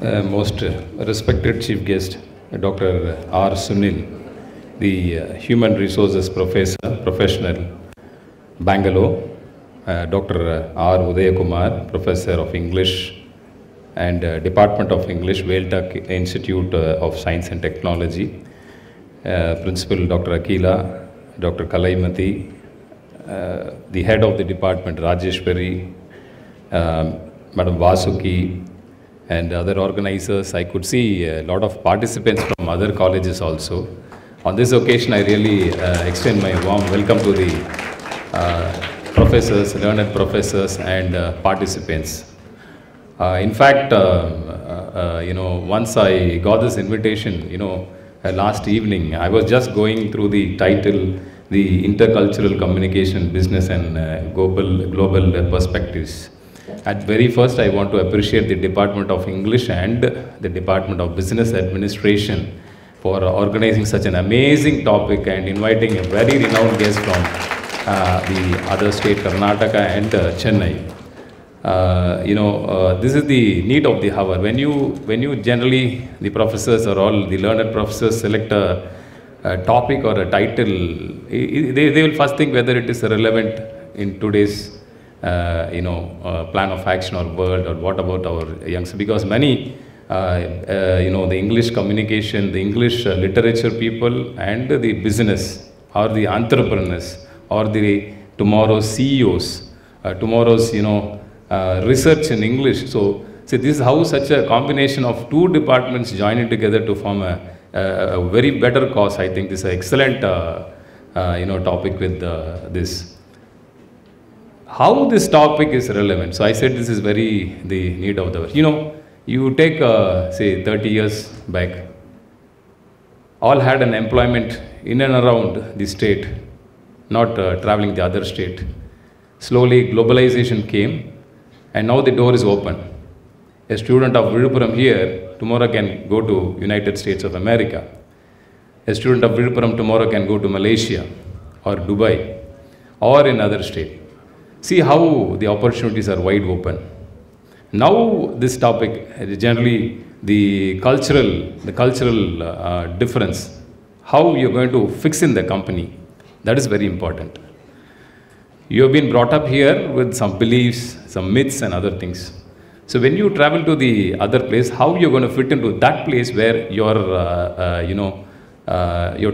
Most respected chief guest, Dr. R.Sunil, the Human Resources Professional, Bengaluru, Dr. R.Udhayakumar, Professor of English and Department of English, Veltak Institute of Science and Technology, Principal Dr. Akila, Dr. Kalaimati, the head of the department, Rajeshwari, Madam Vasuki, and other organizers. I could see a lot of participants from other colleges also. On this occasion, I really extend my warm welcome to the professors, learned professors, and participants. In fact, once I got this invitation, last evening, I was just going through the title, the Intercultural Communication, Business and Global Perspectives. At very first, I want to appreciate the Department of English and the Department of Business Administration for organizing such an amazing topic and inviting a very renowned guest from the other state, Karnataka and Chennai. This is the need of the hour. When you generally, the professors or all the learned professors select a topic or a title, they will first think whether it is relevant in today's plan of action or world, or what about our youngsters, because many, the English communication, the English literature people and the business or the entrepreneurs or the tomorrow's CEOs, tomorrow's, research in English. So, see, this is how such a combination of two departments joining together to form a very better cause. I think this is an excellent, topic with this. How this topic is relevant. So I said this is the need of the hour. You take, say, 30 years back, all had an employment in and around the state, not traveling the other state. Slowly globalization came and now the door is open. A student of Villupuram here tomorrow can go to United States of America. A student of Villupuram tomorrow can go to Malaysia or Dubai or in other state. See how the opportunities are wide open. Now this topic, generally the cultural difference, how you're going to fix in the company, that is very important. You have been brought up here with some beliefs, some myths and other things. So when you travel to the other place, how you're going to fit into that place where your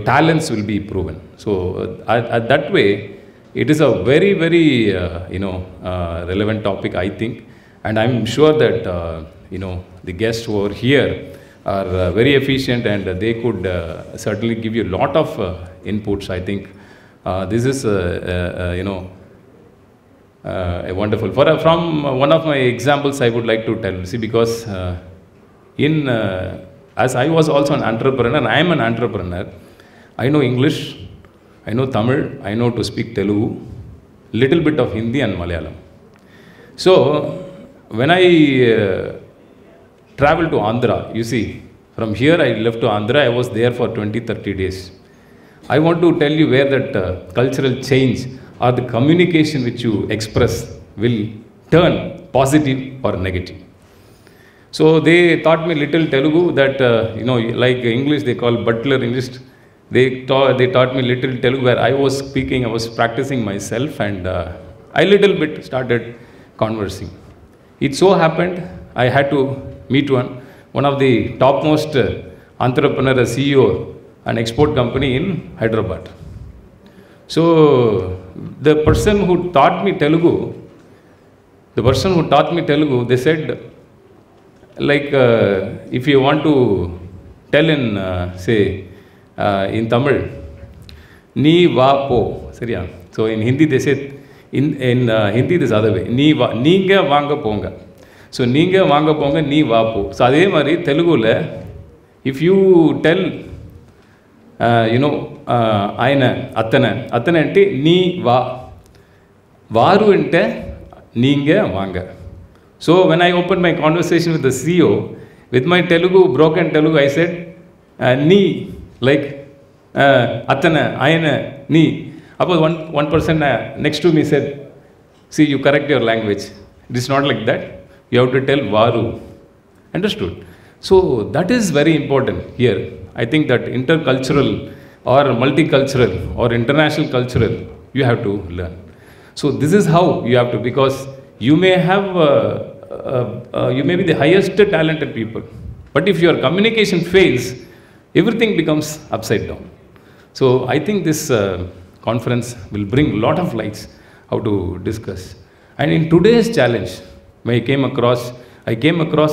talents will be proven. So that way, it is a very, very, relevant topic, I think. And I'm sure that, the guests who are here are very efficient and they could certainly give you a lot of inputs. I think this is, a wonderful. From one of my examples, I would like to tell, see, because as I was also an entrepreneur, and I am an entrepreneur, I know English, I know Tamil, I know to speak Telugu, little bit of Hindi and Malayalam. So, when I traveled to Andhra, you see, from here I left to Andhra, I was there for 20-30 days. I want to tell you where that cultural change or the communication which you express will turn positive or negative. So, they taught me little Telugu that, like English, they call butler English. They taught me little Telugu where I was speaking, I was practicing myself, and I little bit started conversing. It so happened, I had to meet one of the topmost entrepreneur, a CEO, an export company in Hyderabad. So, the person who taught me Telugu, they said, like, if you want to tell in, say, in Tamil, ni va po, seriya. So in Hindi they say, in Hindi this other way, neenga vaanga ponga. So neenga vaanga ponga, ni va po. So adhe mari Telugu le, if you tell, ayana, attana ante ni va, varu ante neenga vaanga. So when I opened my conversation with the CEO, with my broken Telugu, I said, ni, like, Atana, Ayana, Ni. One person next to me said, see, you correct your language. It is not like that. You have to tell Varu. Understood? So that is very important here. I think that intercultural or multicultural or international cultural, you have to learn. So this is how you have to, because you may have, you may be the highest talented people, but if your communication fails, everything becomes upside down. So I think this conference will bring a lot of lights how to discuss. And in today's challenge, I came across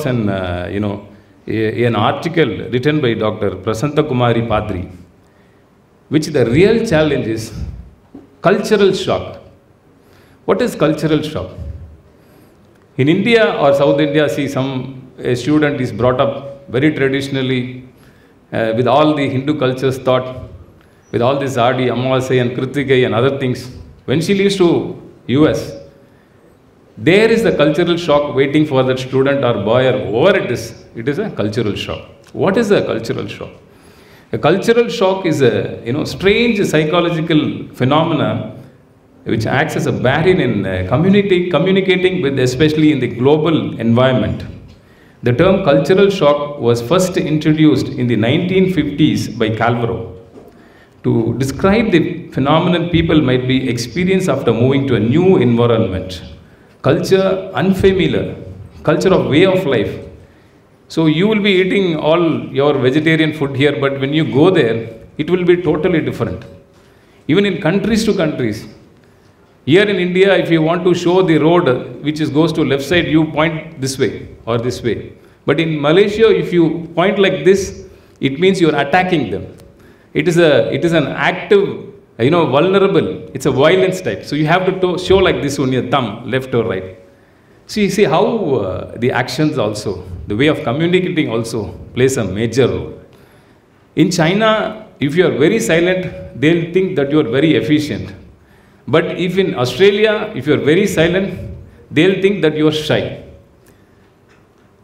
an, an article written by Dr. Prasanta Kumari Padri, which the real challenge is cultural shock. What is cultural shock? In India or South India, see, a student is brought up very traditionally with all the Hindu cultures taught, with all this Adi, Amavasai and Kritikai and other things. When she leaves to US, there is a cultural shock waiting for that student or boy or whoever it is a cultural shock. What is a cultural shock? A cultural shock is a strange psychological phenomena which acts as a barrier in communicating with, especially in the global environment. The term cultural shock was first introduced in the 1950s by Calvaro to describe the phenomenon people might be experienced after moving to a new environment. Culture unfamiliar, culture of way of life. So you will be eating all your vegetarian food here, but when you go there, it will be totally different. Even in countries to countries. Here in India, if you want to show the road which goes to left side, you point this way or this way. But in Malaysia, if you point like this, it means you are attacking them. It is an active, vulnerable. It's a violence type. So you have to show like this on your thumb, left or right. See how the actions also, the way of communicating also plays a major role. In China, if you are very silent, they'll think that you are very efficient. But if in Australia, if you are very silent, they'll think that you are shy.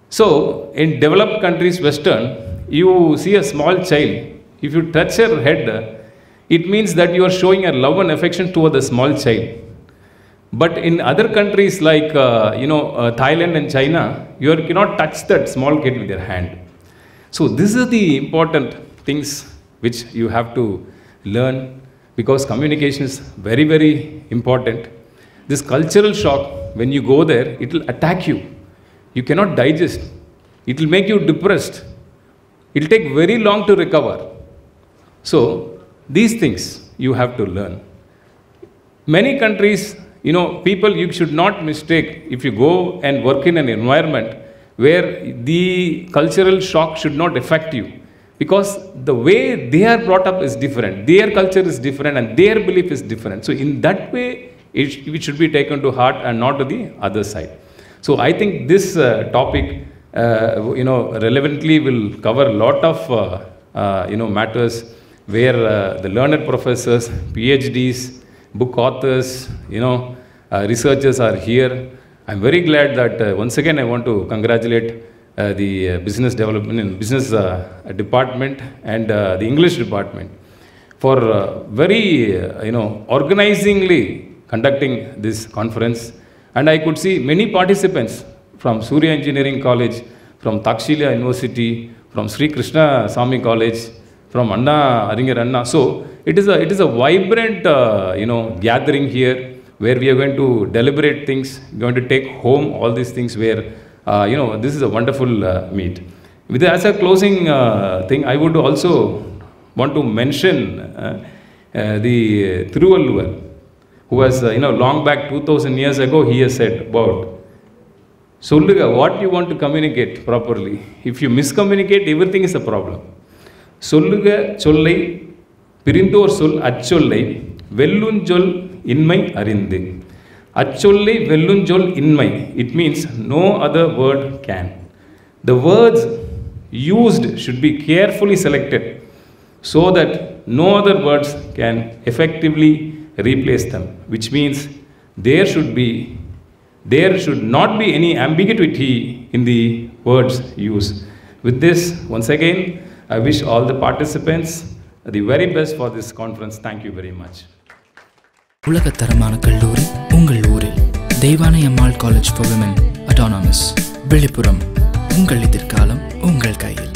So in developed countries, Western, you see a small child. If you touch her head, it means that you are showing a love and affection toward the small child. But in other countries like Thailand and China, you cannot touch that small kid with your hand. So these are the important things which you have to learn, because communication is very, very important. This cultural shock, when you go there, it will attack you. You cannot digest. It will make you depressed. It will take very long to recover. So these things you have to learn. Many countries, people, you should not mistake if you go and work in an environment where the cultural shock should not affect you. Because the way they are brought up is different. Their culture is different and their belief is different. So in that way, it should be taken to heart and not to the other side. So I think this topic, relevantly will cover a lot of, matters where the learned professors, PhDs, book authors, researchers are here. I'm very glad that once again I want to congratulate the business development and business department and the English department for very, organizingly conducting this conference. And I could see many participants from Surya Engineering College, from Takshilia University, from Sri Krishna Swami College, from Anna Aringar Anna. So it is a vibrant, gathering here where we are going to deliberate things, going to take home all these things where, this is a wonderful meet. As a closing thing, I would also want to mention the Thiruvalluvar, who was, long back 2000 years ago, he has said about, Solluga, what you want to communicate properly. If you miscommunicate, everything is a problem. Solluga sollai, pirindor sol acchollai, vellunjol inmai arinde. Acchollai vellunjol inmai. It means no other word can. The words used should be carefully selected so that no other words can effectively replace them, which means there should not be any ambiguity in the words used. With this, once again, I wish all the participants the very best for this conference. Thank you very much. உலகத்தரமான கல்லூரி உங்கள் ஊரில் Theivanai Ammal College for Women, Autonomous, Villupuram. உங்கள் எதிர்காலம் உங்கள் கையில்.